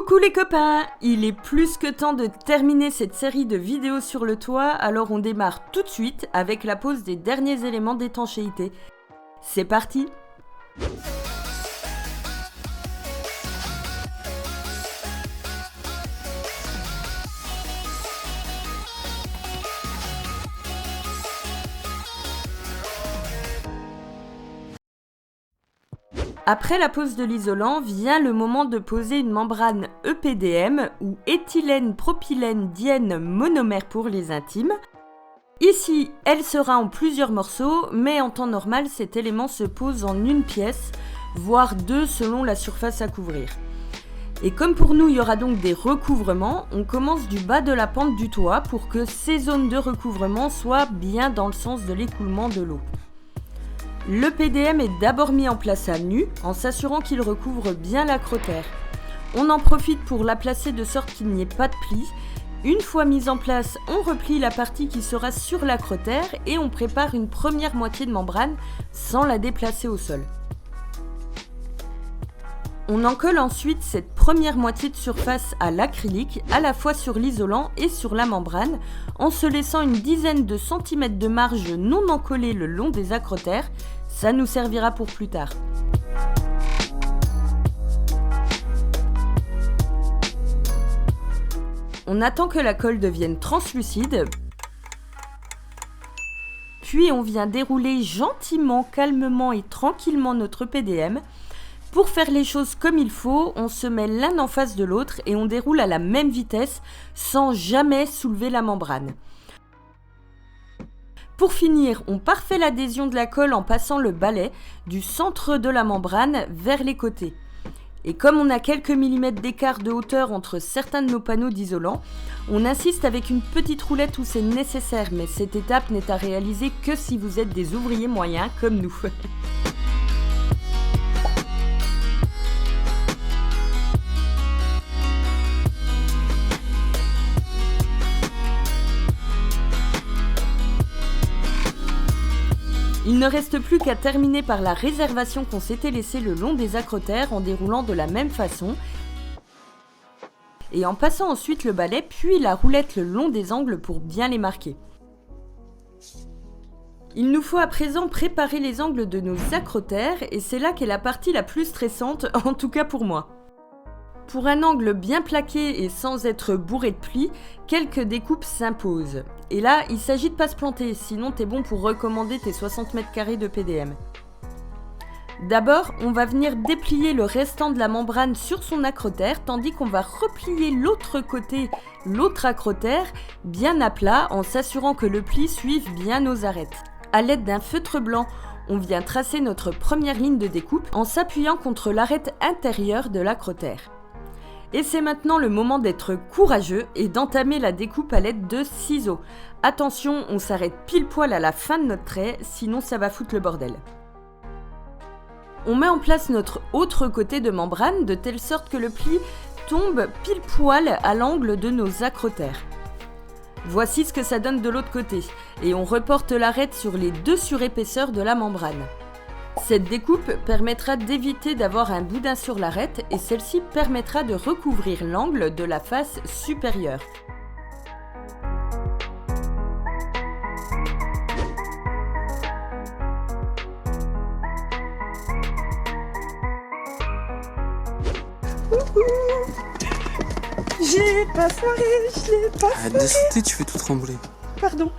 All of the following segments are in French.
Coucou les copains, il est plus que temps de terminer cette série de vidéos sur le toit, alors on démarre tout de suite avec la pose des derniers éléments d'étanchéité. C'est parti! Après la pose de l'isolant, vient le moment de poser une membrane EPDM ou éthylène propylène diène monomère pour les intimes. Ici, elle sera en plusieurs morceaux, mais en temps normal, cet élément se pose en une pièce, voire deux selon la surface à couvrir. Et comme pour nous, il y aura donc des recouvrements, on commence du bas de la pente du toit pour que ces zones de recouvrement soient bien dans le sens de l'écoulement de l'eau. Le PDM est d'abord mis en place à nu, en s'assurant qu'il recouvre bien l'acrotère. On en profite pour la placer de sorte qu'il n'y ait pas de plis. Une fois mise en place, on replie la partie qui sera sur l'acrotère et on prépare une première moitié de membrane sans la déplacer au sol. On en colle ensuite cette première moitié de surface à l'acrylique, à la fois sur l'isolant et sur la membrane, en se laissant une dizaine de centimètres de marge non encollée le long des acrotères. Ça nous servira pour plus tard. On attend que la colle devienne translucide, puis on vient dérouler gentiment, calmement et tranquillement notre PDM. Pour faire les choses comme il faut, on se met l'un en face de l'autre et on déroule à la même vitesse sans jamais soulever la membrane. Pour finir, on parfait l'adhésion de la colle en passant le balai du centre de la membrane vers les côtés. Et comme on a quelques millimètres d'écart de hauteur entre certains de nos panneaux d'isolant, on insiste avec une petite roulette où c'est nécessaire, mais cette étape n'est à réaliser que si vous êtes des ouvriers moyens comme nous. Il ne reste plus qu'à terminer par la réservation qu'on s'était laissée le long des acrotères en déroulant de la même façon et en passant ensuite le balai puis la roulette le long des angles pour bien les marquer. Il nous faut à présent préparer les angles de nos acrotères et c'est là qu'est la partie la plus stressante, en tout cas pour moi. Pour un angle bien plaqué et sans être bourré de plis, quelques découpes s'imposent. Et là, il s'agit de pas se planter, sinon t'es bon pour recommander tes 60 mètres carrés de PDM. D'abord, on va venir déplier le restant de la membrane sur son acrotère, tandis qu'on va replier l'autre côté, l'autre acrotère, bien à plat, en s'assurant que le pli suive bien nos arêtes. À l'aide d'un feutre blanc, on vient tracer notre première ligne de découpe en s'appuyant contre l'arête intérieure de l'acrotère. Et c'est maintenant le moment d'être courageux et d'entamer la découpe à l'aide de ciseaux. Attention, on s'arrête pile poil à la fin de notre trait, sinon ça va foutre le bordel. On met en place notre autre côté de membrane de telle sorte que le pli tombe pile poil à l'angle de nos acrotères. Voici ce que ça donne de l'autre côté, et on reporte l'arête sur les deux surépaisseurs de la membrane. Cette découpe permettra d'éviter d'avoir un boudin sur l'arête et celle-ci permettra de recouvrir l'angle de la face supérieure. J'ai pas foiré, je l'ai pas Arrête de sauter, tu fais tout trembler. Pardon.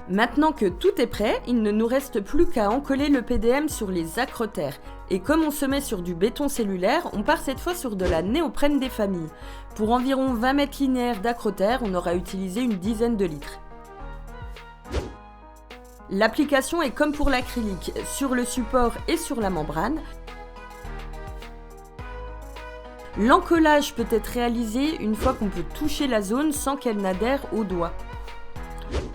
Maintenant que tout est prêt, il ne nous reste plus qu'à encoller le PDM sur les acrotères. Et comme on se met sur du béton cellulaire, on part cette fois sur de la néoprène des familles. Pour environ 20 mètres linéaires d'acrotères, on aura utilisé une dizaine de litres. L'application est comme pour l'acrylique, sur le support et sur la membrane. L'encollage peut être réalisé une fois qu'on peut toucher la zone sans qu'elle n'adhère au doigt.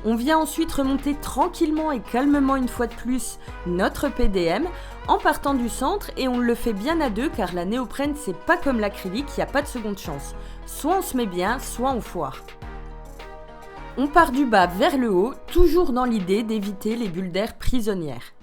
On vient ensuite remonter tranquillement et calmement une fois de plus notre PDM en partant du centre et on le fait bien à deux car la néoprène c'est pas comme l'acrylique, il n'y a pas de seconde chance. Soit on se met bien, soit on foire. On part du bas vers le haut, toujours dans l'idée d'éviter les bulles d'air prisonnières.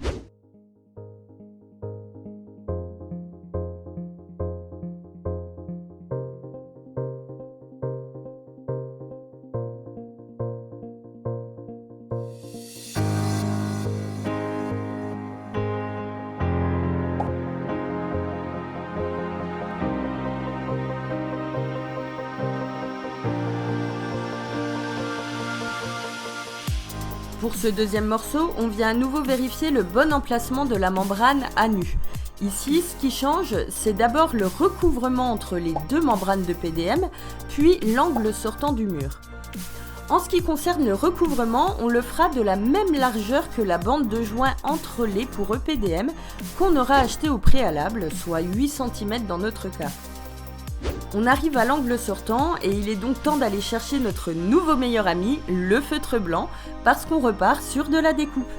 Pour ce deuxième morceau, on vient à nouveau vérifier le bon emplacement de la membrane à nu. Ici, ce qui change, c'est d'abord le recouvrement entre les deux membranes de PDM, puis l'angle sortant du mur. En ce qui concerne le recouvrement, on le fera de la même largeur que la bande de joint entrelait pour EPDM qu'on aura acheté au préalable, soit 8 cm dans notre cas. On arrive à l'angle sortant et il est donc temps d'aller chercher notre nouveau meilleur ami, le feutre blanc, parce qu'on repart sur de la découpe.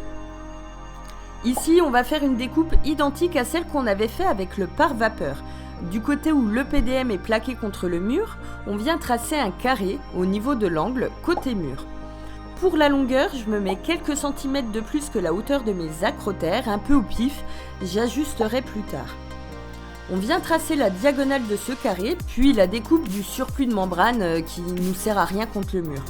Ici, on va faire une découpe identique à celle qu'on avait fait avec le pare-vapeur. Du côté où l'EPDM est plaqué contre le mur, on vient tracer un carré au niveau de l'angle côté mur. Pour la longueur, je me mets quelques centimètres de plus que la hauteur de mes acrotères, un peu au pif, j'ajusterai plus tard. On vient tracer la diagonale de ce carré, puis la découpe du surplus de membrane qui nous sert à rien contre le mur.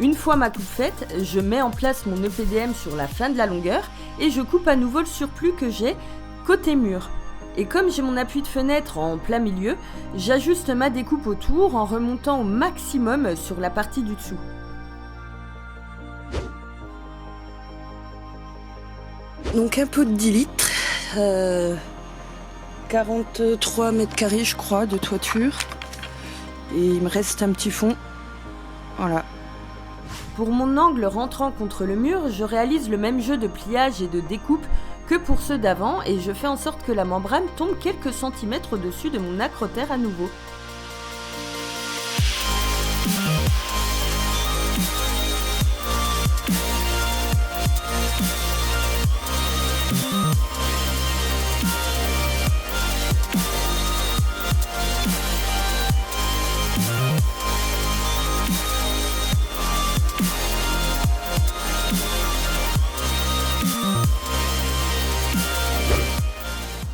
Une fois ma coupe faite, je mets en place mon EPDM sur la fin de la longueur et je coupe à nouveau le surplus que j'ai côté mur. Et comme j'ai mon appui de fenêtre en plein milieu, j'ajuste ma découpe autour en remontant au maximum sur la partie du dessous. Donc un pot de 10 litres, 43 mètres carrés je crois de toiture. Et il me reste un petit fond. Voilà. Pour mon angle rentrant contre le mur, je réalise le même jeu de pliage et de découpe que pour ceux d'avant et je fais en sorte que la membrane tombe quelques centimètres au-dessus de mon acrotère à nouveau.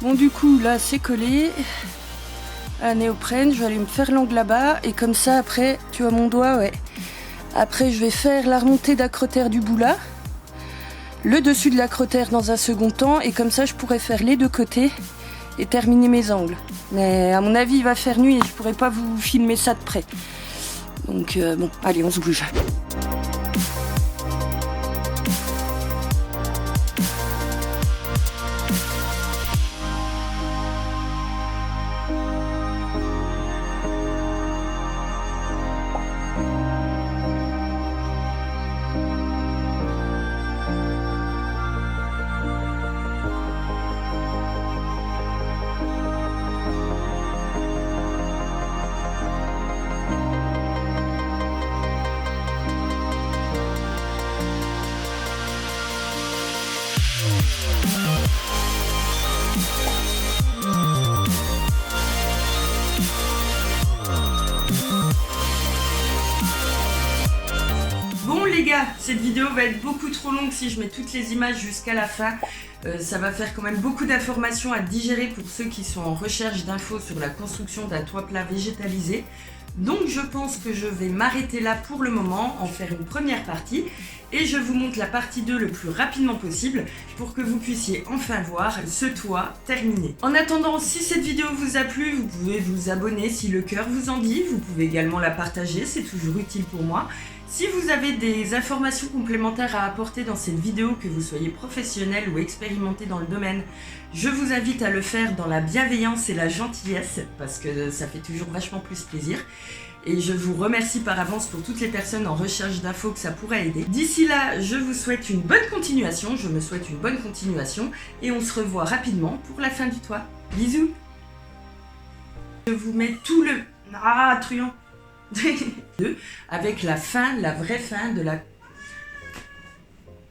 Bon du coup là c'est collé à néoprène, je vais aller me faire l'angle là-bas et comme ça après, tu vois mon doigt, ouais. Après je vais faire la remontée d'acrotère du bout là, le dessus de l'acrotère dans un second temps et comme ça je pourrais faire les deux côtés et terminer mes angles. Mais à mon avis il va faire nuit et je pourrais pas vous filmer ça de près. Donc bon, allez on se bouge. Les gars, cette vidéo va être beaucoup trop longue si je mets toutes les images jusqu'à la fin. Ça va faire quand même beaucoup d'informations à digérer pour ceux qui sont en recherche d'infos sur la construction d'un toit plat végétalisé. Donc je pense que je vais m'arrêter là pour le moment, en faire une première partie et je vous montre la partie 2 le plus rapidement possible pour que vous puissiez enfin voir ce toit terminé. En attendant, si cette vidéo vous a plu, vous pouvez vous abonner si le cœur vous en dit, vous pouvez également la partager, c'est toujours utile pour moi. Si vous avez des informations complémentaires à apporter dans cette vidéo, que vous soyez professionnel ou expérimenté dans le domaine, je vous invite à le faire dans la bienveillance et la gentillesse, parce que ça fait toujours vachement plus plaisir. Et je vous remercie par avance pour toutes les personnes en recherche d'infos que ça pourrait aider. D'ici là, je vous souhaite une bonne continuation, je me souhaite une bonne continuation, et on se revoit rapidement pour la fin du toit. Bisous! Je vous mets tout le... Ah, truand! Avec la fin, la vraie fin de la...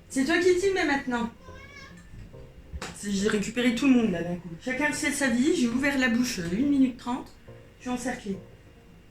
C'est toi qui t'y mets maintenant. J'ai récupéré tout le monde là d'un coup. Chacun fait sa vie, j'ai ouvert la bouche 1 minute 30, je suis encerclée.